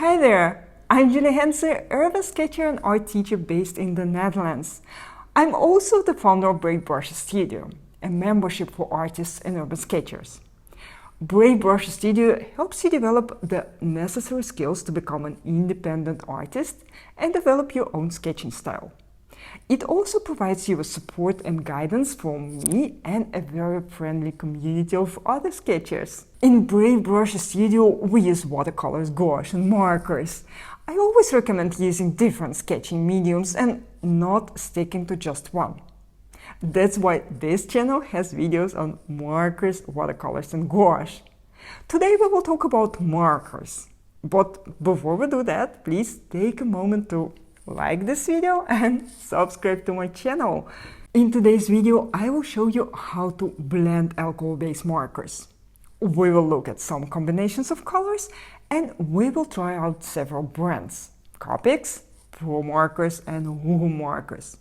Hi there, I'm Julia Henze, urban sketcher and art teacher based in the Netherlands. I'm also the founder of Brave Brush Studio, a membership for artists and urban sketchers. Brave Brush Studio helps you develop the necessary skills to become an independent artist and develop your own sketching style. It also provides you with support and guidance from me and a very friendly community of other sketchers. In Brave Brush Studio, we use watercolors, gouache and markers. I always recommend using different sketching mediums and not sticking to just one. That's why this channel has videos on markers, watercolors and gouache. Today we will talk about markers. But before we do that, please take a moment to like this video and subscribe to my channel. In today's video, I will show you how to blend alcohol-based markers. We will look at some combinations of colors and we will try out several brands: COPIC, PROMARKERS and Ohuhu markers.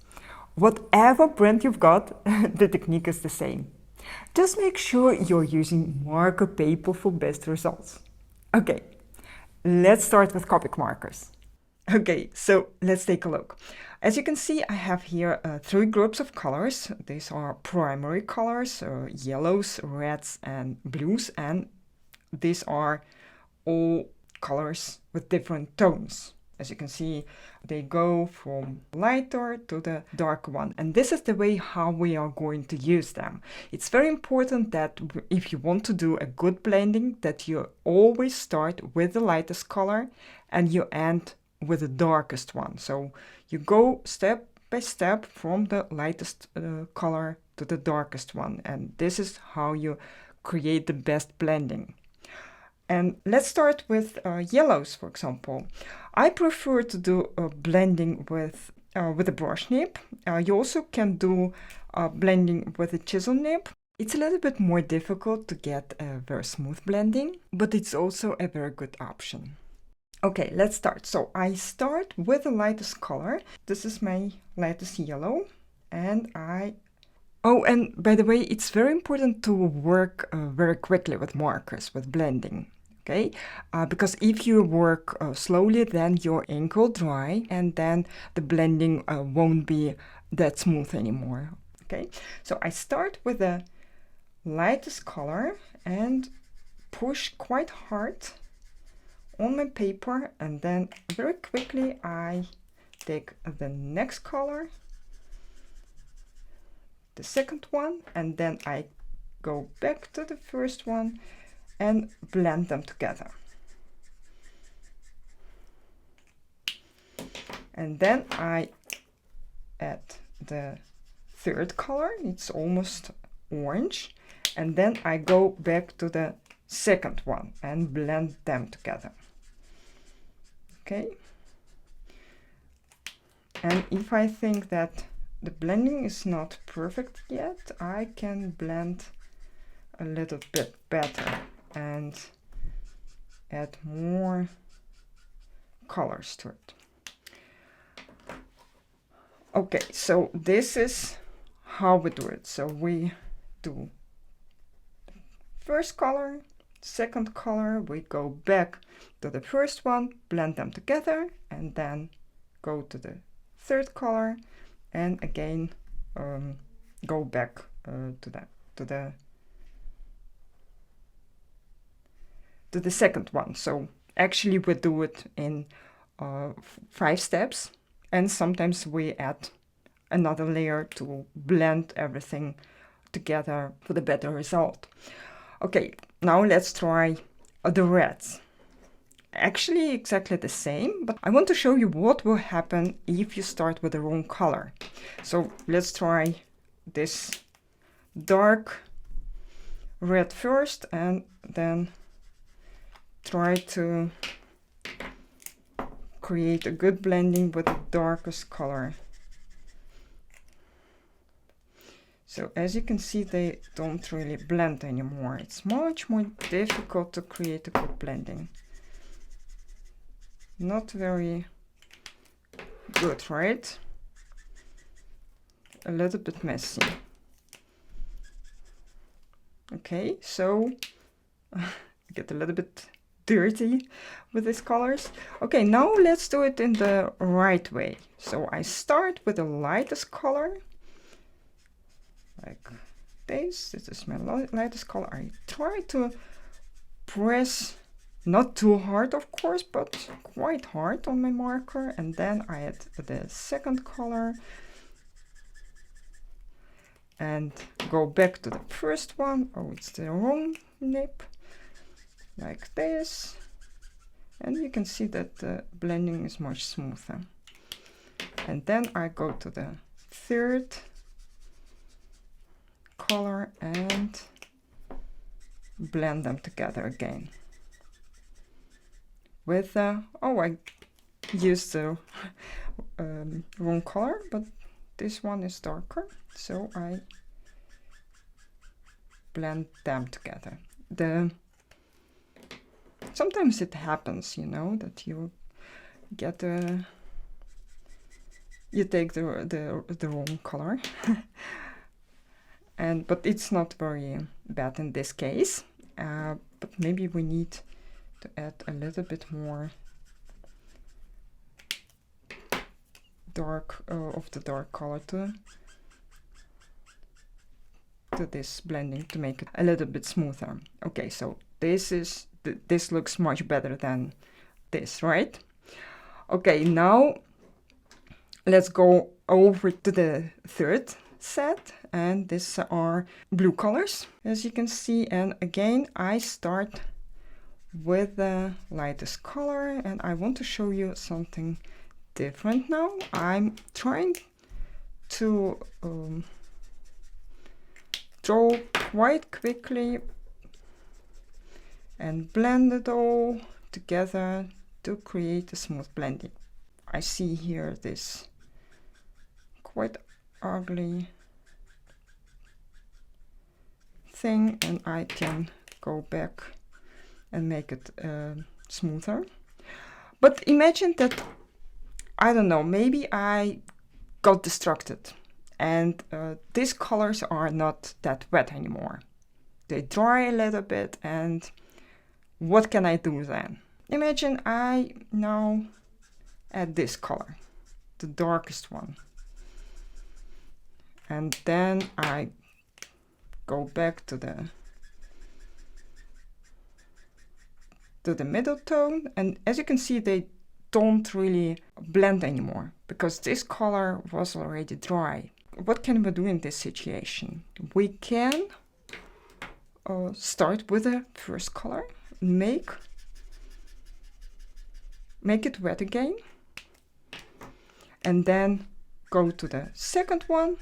Whatever brand you've got, the technique is the same. Just make sure you're using marker paper for best results. Okay, let's start with COPIC markers. Okay, so let's take a look. As you can see, I have here three groups of colors. These are primary colors, yellows, reds and blues, and these are all colors with different tones. As you can see, they go from lighter to the darker one, and this is the way how we are going to use them. It's very important that if you want to do a good blending, that you always start with the lightest color and you end with the darkest one. So you go step by step from the lightest color to the darkest one, and this is how you create the best blending. And let's start with yellows, for example. I prefer to do blending with a brush nib. You also can do blending with a chisel nib. It's a little bit more difficult to get a very smooth blending, but it's also a very good option. Okay, let's start. So I start with the lightest color. This is my lightest yellow, and Oh, and by the way, it's very important to work very quickly with markers, with blending. Okay, because if you work slowly, then your ink will dry and then the blending won't be that smooth anymore. Okay, so I start with the lightest color and push quite hard on my paper, and then very quickly I take the next color, the second one, and then I go back to the first one and blend them together. And then I add the third color, it's almost orange, and then I go back to the second one and blend them together. Okay, and if I think that the blending is not perfect yet, I can blend a little bit better and add more colors to it. Okay, so this is how we do it. So we do first color, second color, we go back to the first one, blend them together, and then go to the third color and again go back to the second one. So actually we do it in 5 steps, and sometimes we add another layer to blend everything together for the better result. Okay, now let's try the reds. Actually exactly the same, but I want to show you what will happen if you start with the wrong color. So let's try this dark red first and then try to create a good blending with the darkest color. So as you can see, they don't really blend anymore. It's much more difficult to create a good blending. Not very good, right? A little bit messy. Okay, so get a little bit dirty with these colors. Okay, now let's do it in the right way. So I start with the lightest color, like this. This is my lightest color. I try to press not too hard, of course, but quite hard on my marker, and then I add the second color and go back to the first one. Oh, it's the wrong nib, like this, and you can see that the blending is much smoother. And then I go to the third color and blend them together again with oh, I used the wrong color, but this one is darker, so I blend them together. Sometimes it happens, you know, that you get you take the wrong color. But it's not very bad in this case, but maybe we need to add a little bit more dark of the dark color to this blending to make it a little bit smoother. Okay, so this looks much better than this, right? Okay, now let's go over to the third set, and these are blue colors, as you can see. And again, I start with the lightest color, and I want to show you something different now. I'm trying to draw quite quickly and blend it all together to create a smooth blending. I see here this quite ugly thing, and I can go back and make it smoother. But imagine that, I don't know, maybe I got distracted and these colors are not that wet anymore. They dry a little bit, and what can I do then? Imagine I now add this color, the darkest one, and then I go back to the middle tone, and as you can see, they don't really blend anymore because this color was already dry. What can we do in this situation? We can start with the first color, make it wet again, and then go to the second one,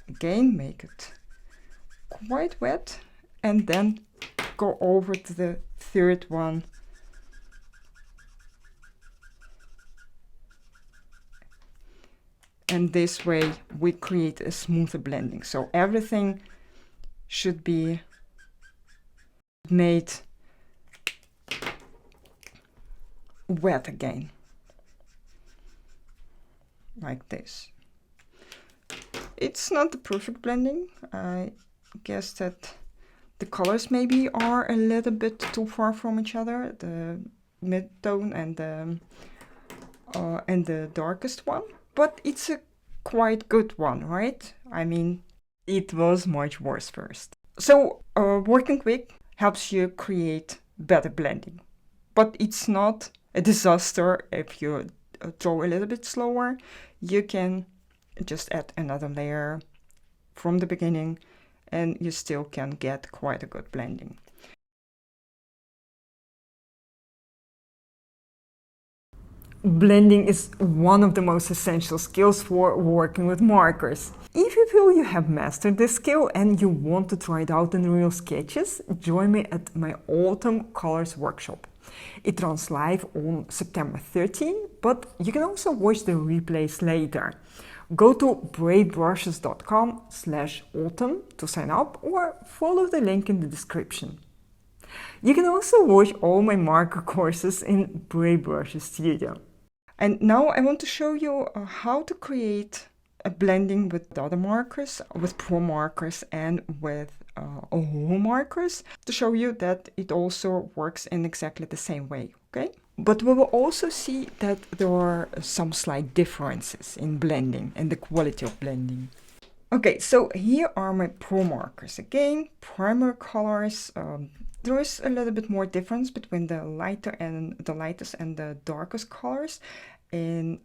again make it quite wet, and then go over to the third one and this way we create a smoother blending. So everything should be made wet again, like this. It's not the perfect blending. I guess that the colors maybe are a little bit too far from each other, the mid-tone and the darkest one. But it's a quite good one, right? I mean, it was much worse first. So working quick helps you create better blending. But it's not a disaster if you draw a little bit slower. You can just add another layer from the beginning and you still can get quite a good blending. Blending is one of the most essential skills for working with markers. If you feel you have mastered this skill and you want to try it out in real sketches, join me at my Autumn Colors workshop. It runs live on September 13, but you can also watch the replays later. Go to braidbrushes.com/autumn to sign up or follow the link in the description. You can also watch all my marker courses in Braid Brushes Studio. And now I want to show you how to create blending with other markers, with Promarkers and with Ohuhu markers, to show you that it also works in exactly the same way, okay? But we will also see that there are some slight differences in blending and the quality of blending. Okay, so here are my Promarkers. Again, primary colors. There is a little bit more difference between the lightest and the darkest colors in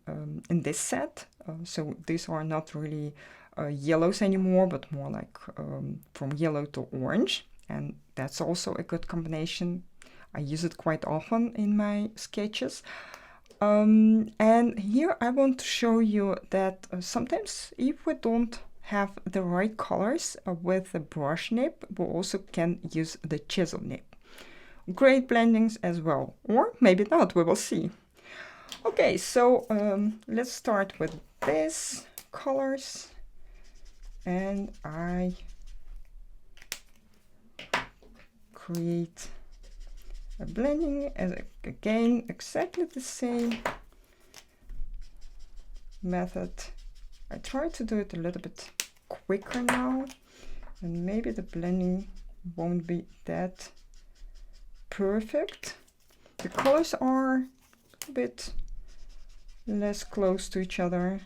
this set. So these are not really yellows anymore, but more like from yellow to orange, and that's also a good combination. I use it quite often in my sketches. And here I want to show you that sometimes if we don't have the right colors with the brush nib, we also can use the chisel nib. Great blendings as well, or maybe not, we will see. Okay, so let's start with these colors, and I create a blending, as again exactly the same method. I try to do it a little bit quicker now, and maybe the blending won't be that perfect. The colors are a bit less close to each other.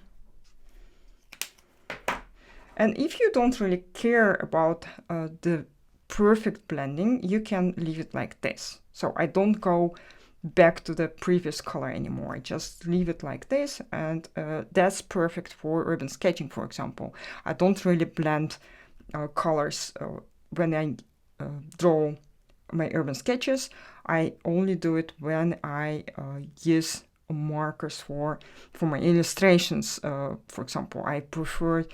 And if you don't really care about the perfect blending, you can leave it like this. So I don't go back to the previous color anymore. I just leave it like this, and that's perfect for urban sketching, for example. I don't really blend colors when I draw my urban sketches. I only do it when I use markers for my illustrations. For example, I prefer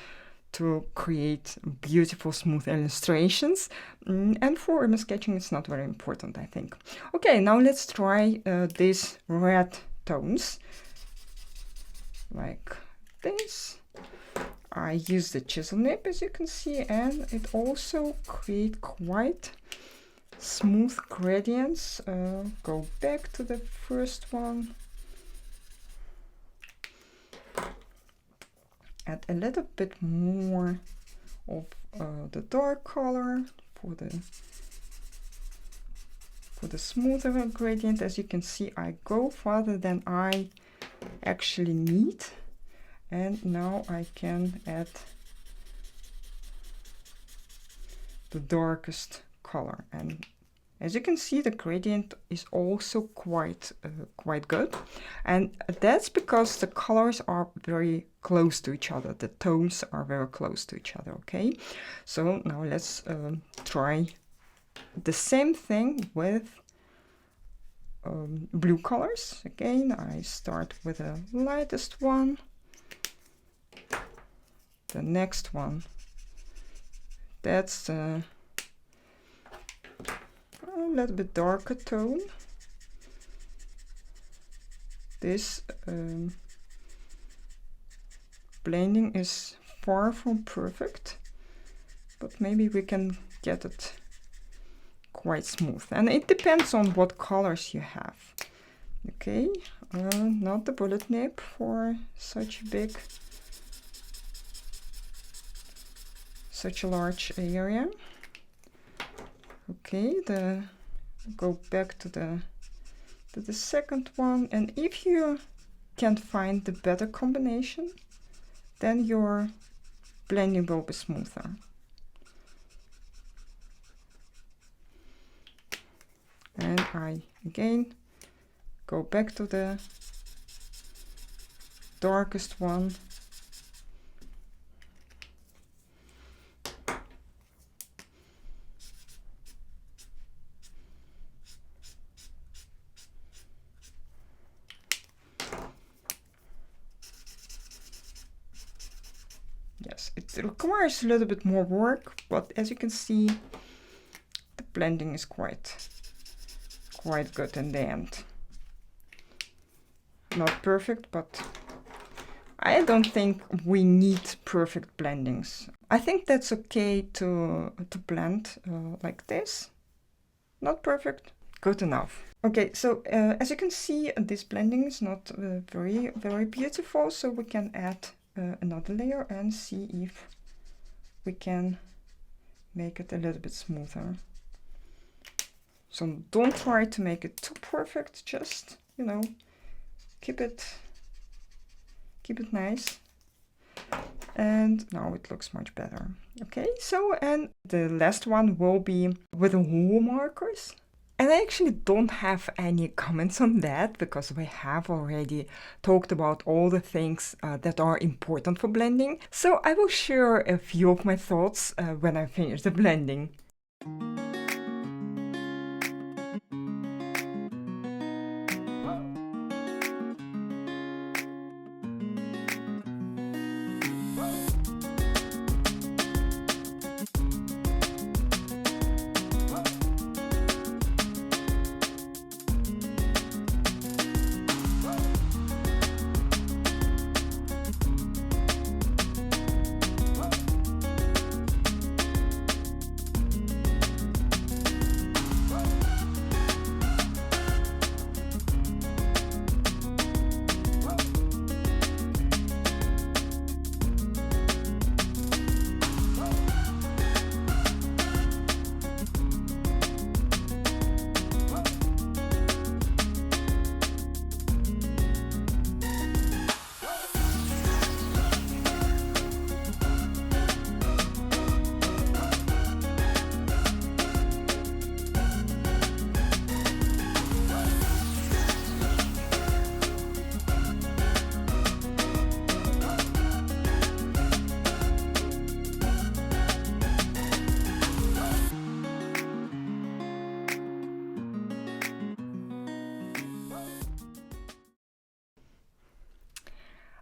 to create beautiful smooth illustrations, and for urban sketching it's not very important, I think. Okay, now let's try these red tones like this. I use the chisel nib, as you can see, and it also creates quite smooth gradients. Go back to the first one. Add a little bit more of the dark color for the smoother gradient. As you can see, I go farther than I actually need, and now I can add the darkest color, and as you can see, the gradient is also quite good, and that's because the colors are very close to each other. The tones are very close to each other. Okay, so now let's try the same thing with blue colors. Again, I start with the lightest one, the next one, that's a little bit darker tone. This blending is far from perfect, but maybe we can get it quite smooth, and it depends on what colors you have. Okay, not the bullet nib for such a large area. Okay, go back to the second one, and if you can't find the better combination, then your blending will be smoother. And I again go back to the darkest one. Yes, it requires a little bit more work, but as you can see, the blending is quite good in the end. Not perfect, but I don't think we need perfect blendings. I think that's okay to blend like this. Not perfect, good enough. Okay, so as you can see, this blending is not very beautiful, so we can add another layer and see if we can make it a little bit smoother. So don't try to make it too perfect, just, you know, keep it nice. And now it looks much better. Okay, so and the last one will be with Ohuhu markers. And I actually don't have any comments on that because we have already talked about all the things that are important for blending. So I will share a few of my thoughts when I finish the blending.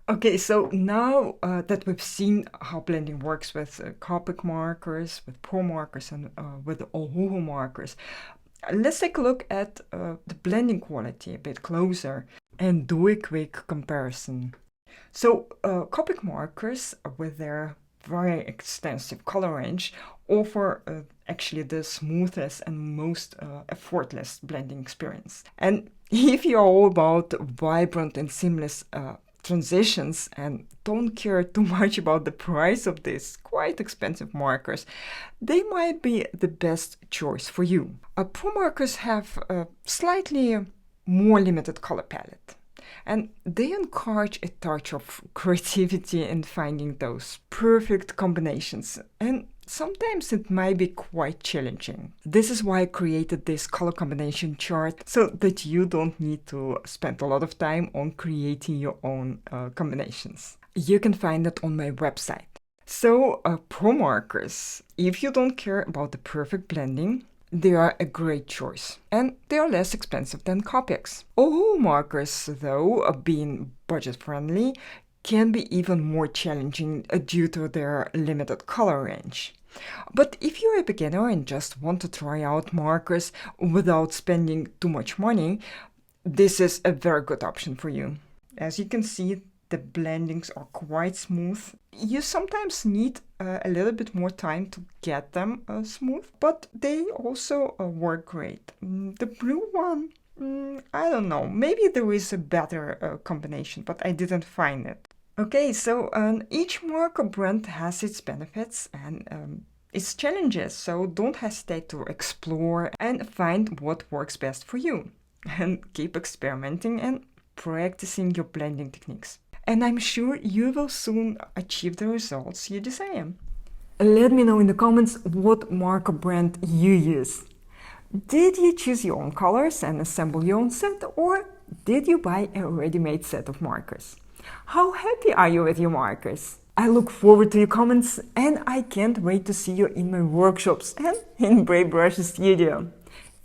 Okay, so now that we've seen how blending works with COPIC markers, with PROMARKERS, and with Ohuhu markers, let's take a look at the blending quality a bit closer and do a quick comparison. So COPIC markers, with their very extensive color range, offer actually the smoothest and most effortless blending experience. And if you're all about vibrant and seamless transitions and don't care too much about the price of these quite expensive markers, they might be the best choice for you. PROMARKERS have a slightly more limited color palette, and they encourage a touch of creativity in finding those perfect combinations, and sometimes it might be quite challenging. This is why I created this color combination chart, so that you don't need to spend a lot of time on creating your own combinations. You can find it on my website. So PROMARKERS, if you don't care about the perfect blending, they are a great choice, and they are less expensive than COPICs. Ohuhu markers, though, being budget-friendly, can be even more challenging due to their limited color range. But if you're a beginner and just want to try out markers without spending too much money, this is a very good option for you. As you can see, the blendings are quite smooth. You sometimes need a little bit more time to get them smooth, but they also work great. The blue one, I don't know, maybe there is a better combination, but I didn't find it. Okay, so each marker brand has its benefits and its challenges, so don't hesitate to explore and find what works best for you. And keep experimenting and practicing your blending techniques. And I'm sure you will soon achieve the results you desire. Let me know in the comments what marker brand you use. Did you choose your own colors and assemble your own set, or did you buy a ready-made set of markers? How happy are you with your markers? I look forward to your comments, and I can't wait to see you in my workshops and in Brave Brush Studio.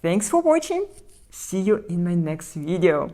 Thanks for watching. See you in my next video.